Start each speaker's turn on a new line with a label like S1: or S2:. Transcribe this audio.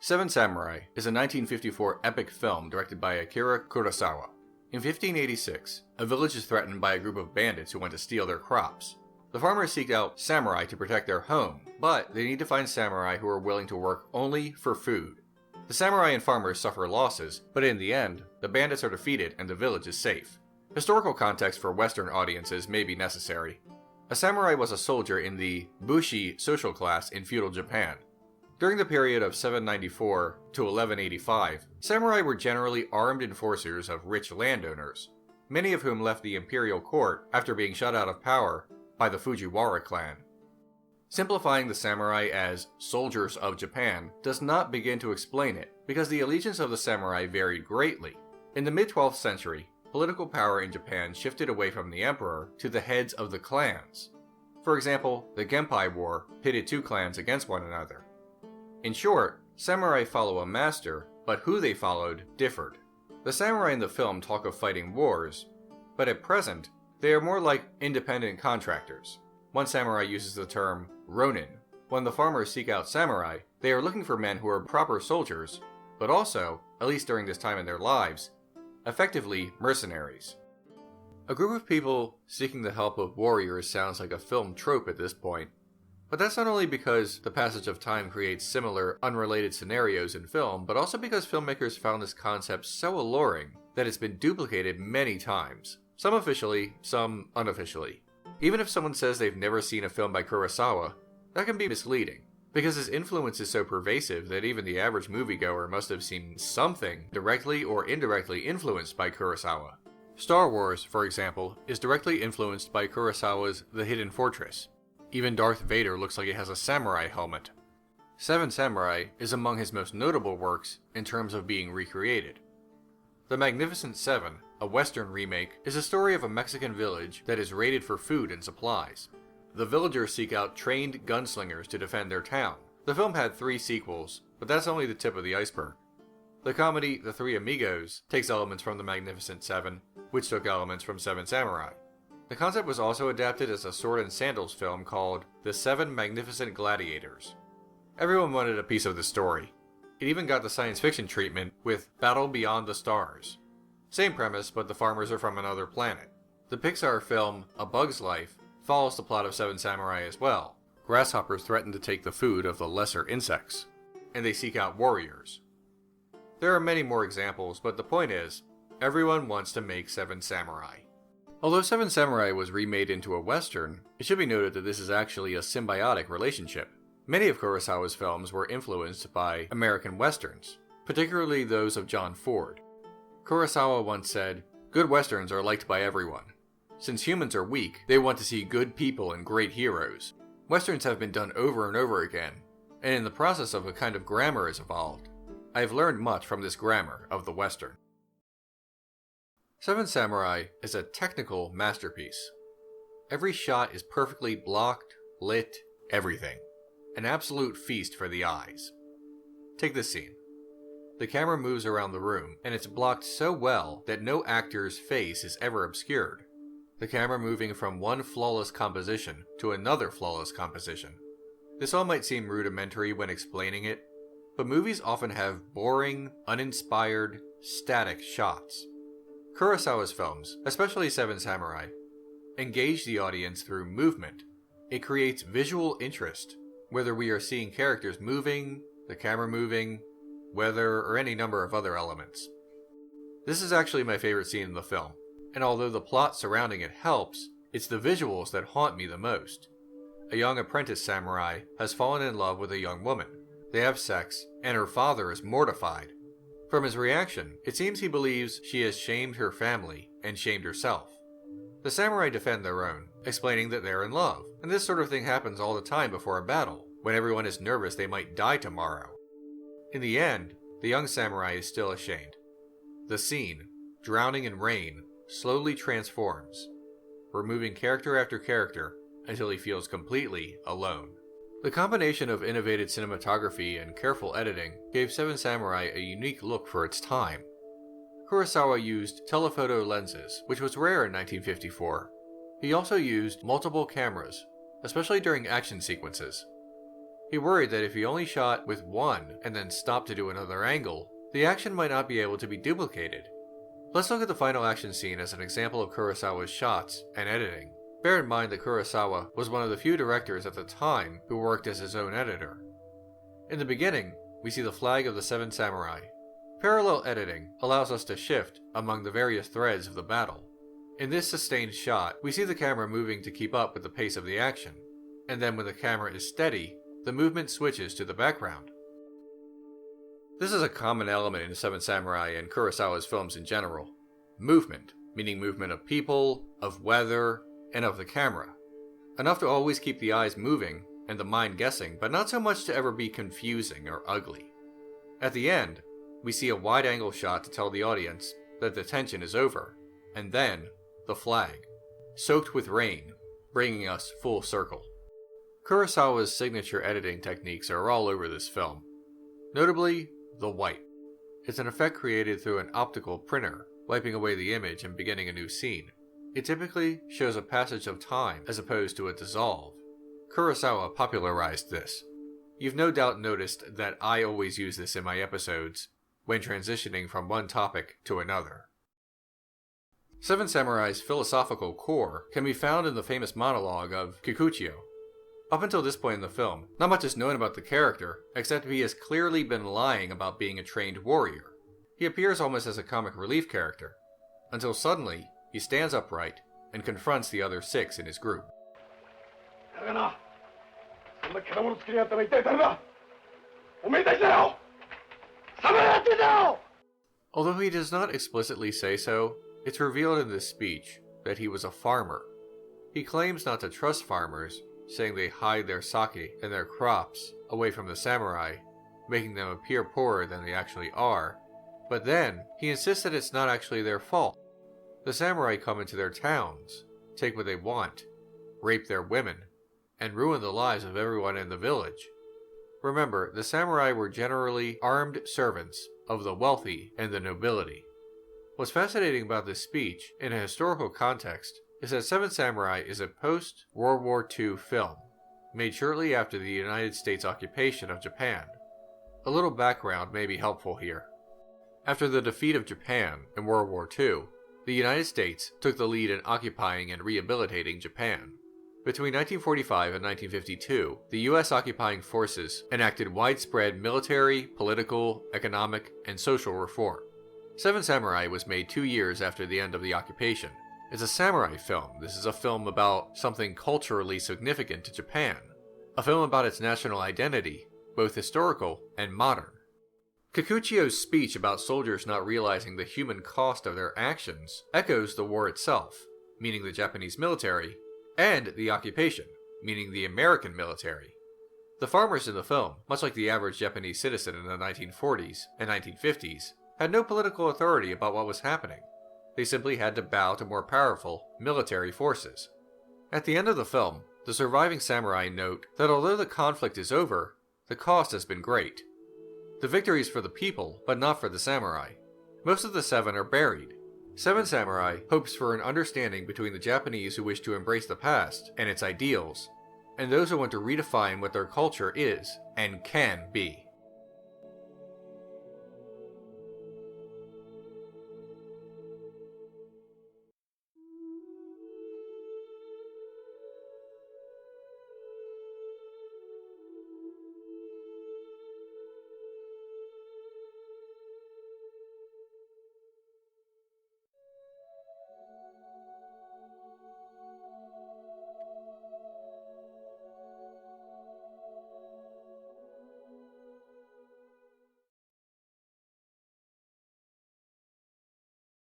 S1: Seven Samurai is a 1954 epic film directed by Akira Kurosawa. In 1586, a village is threatened by a group of bandits who want to steal their crops. The farmers seek out samurai to protect their home, but they need to find samurai who are willing to work only for food. The samurai and farmers suffer losses, but in the end, the bandits are defeated and the village is safe. Historical context for Western audiences may be necessary. A samurai was a soldier in the Bushi social class in feudal Japan. During the period of 794 to 1185, samurai were generally armed enforcers of rich landowners, many of whom left the imperial court after being shut out of power by the Fujiwara clan. Simplifying the samurai as soldiers of Japan does not begin to explain it, because the allegiance of the samurai varied greatly. In the mid-12th century, political power in Japan shifted away from the emperor to the heads of the clans. For example, the Genpei War pitted two clans against one another. In short, samurai follow a master, but who they followed differed. The samurai in the film talk of fighting wars, but at present, they are more like independent contractors. One samurai uses the term ronin. When the farmers seek out samurai, they are looking for men who are proper soldiers, but also, at least during this time in their lives, effectively mercenaries. A group of people seeking the help of warriors sounds like a film trope at this point. But that's not only because the passage of time creates similar, unrelated scenarios in film, but also because filmmakers found this concept so alluring that it's been duplicated many times. Some officially, some unofficially. Even if someone says they've never seen a film by Kurosawa, that can be misleading, because his influence is so pervasive that even the average moviegoer must have seen something directly or indirectly influenced by Kurosawa. Star Wars, for example, is directly influenced by Kurosawa's The Hidden Fortress. Even Darth Vader looks like he has a samurai helmet. Seven Samurai is among his most notable works in terms of being recreated. The Magnificent Seven, a Western remake, is a story of a Mexican village that is raided for food and supplies. The villagers seek out trained gunslingers to defend their town. The film had 3 sequels, but that's only the tip of the iceberg. The comedy The Three Amigos takes elements from The Magnificent Seven, which took elements from Seven Samurai. The concept was also adapted as a sword and sandals film called The Seven Magnificent Gladiators. Everyone wanted a piece of the story. It even got the science fiction treatment with Battle Beyond the Stars. Same premise, but the farmers are from another planet. The Pixar film A Bug's Life follows the plot of Seven Samurai as well. Grasshoppers threaten to take the food of the lesser insects, and they seek out warriors. There are many more examples, but the point is, everyone wants to make Seven Samurai. Although Seven Samurai was remade into a western, it should be noted that this is actually a symbiotic relationship. Many of Kurosawa's films were influenced by American westerns, particularly those of John Ford. Kurosawa once said, "Good westerns are liked by everyone. Since humans are weak, they want to see good people and great heroes. Westerns have been done over and over again, and in the process of a kind of grammar is evolved. I have learned much from this grammar of the western." Seven Samurai is a technical masterpiece. Every shot is perfectly blocked, lit, everything. An absolute feast for the eyes. Take this scene. The camera moves around the room, and it's blocked so well that no actor's face is ever obscured. The camera moving from one flawless composition to another flawless composition. This all might seem rudimentary when explaining it, but movies often have boring, uninspired, static shots. Kurosawa's films, especially Seven Samurai, engage the audience through movement. It creates visual interest, whether we are seeing characters moving, the camera moving, weather, or any number of other elements. This is actually my favorite scene in the film, and although the plot surrounding it helps, it's the visuals that haunt me the most. A young apprentice samurai has fallen in love with a young woman. They have sex, and her father is mortified. From his reaction, it seems he believes she has shamed her family and shamed herself. The samurai defend their own, explaining that they're in love, and this sort of thing happens all the time before a battle, when everyone is nervous they might die tomorrow. In the end, the young samurai is still ashamed. The scene, drowning in rain, slowly transforms, removing character after character until he feels completely alone. The combination of innovative cinematography and careful editing gave Seven Samurai a unique look for its time. Kurosawa used telephoto lenses, which was rare in 1954. He also used multiple cameras, especially during action sequences. He worried that if he only shot with one and then stopped to do another angle, the action might not be able to be duplicated. Let's look at the final action scene as an example of Kurosawa's shots and editing. Bear in mind that Kurosawa was one of the few directors at the time who worked as his own editor. In the beginning, we see the flag of the Seven Samurai. Parallel editing allows us to shift among the various threads of the battle. In this sustained shot, we see the camera moving to keep up with the pace of the action, and then when the camera is steady, the movement switches to the background. This is a common element in Seven Samurai and Kurosawa's films in general. Movement, meaning movement of people, of weather, and of the camera. Enough to always keep the eyes moving and the mind guessing, but not so much to ever be confusing or ugly. At the end, we see a wide-angle shot to tell the audience that the tension is over, and then the flag, soaked with rain, bringing us full circle. Kurosawa's signature editing techniques are all over this film. Notably, the wipe. It's an effect created through an optical printer, wiping away the image and beginning a new scene. It typically shows a passage of time as opposed to a dissolve. Kurosawa popularized this. You've no doubt noticed that I always use this in my episodes when transitioning from one topic to another. Seven Samurai's philosophical core can be found in the famous monologue of Kikuchiyo. Up until this point in the film, not much is known about the character, except he has clearly been lying about being a trained warrior. He appears almost as a comic relief character, until suddenly he stands upright and confronts the other 6 in his group. Although he does not explicitly say so, it's revealed in this speech that he was a farmer. He claims not to trust farmers, saying they hide their sake and their crops away from the samurai, making them appear poorer than they actually are. But then, he insists that it's not actually their fault. The samurai come into their towns, take what they want, rape their women, and ruin the lives of everyone in the village. Remember, the samurai were generally armed servants of the wealthy and the nobility. What's fascinating about this speech, in a historical context, is that Seven Samurai is a post-World War II film, made shortly after the United States occupation of Japan. A little background may be helpful here. After the defeat of Japan in World War II, the United States took the lead in occupying and rehabilitating Japan. Between 1945 and 1952, the U.S. occupying forces enacted widespread military, political, economic, and social reform. Seven Samurai was made 2 years after the end of the occupation. It's a samurai film. This is a film about something culturally significant to Japan. A film about its national identity, both historical and modern. Kikuchiyo's speech about soldiers not realizing the human cost of their actions echoes the war itself, meaning the Japanese military, and the occupation, meaning the American military. The farmers in the film, much like the average Japanese citizen in the 1940s and 1950s, had no political authority about what was happening. They simply had to bow to more powerful military forces. At the end of the film, the surviving samurai note that although the conflict is over, the cost has been great. The victory is for the people, but not for the samurai. Most of the 7 are buried. Seven Samurai hopes for an understanding between the Japanese who wish to embrace the past and its ideals, and those who want to redefine what their culture is and can be.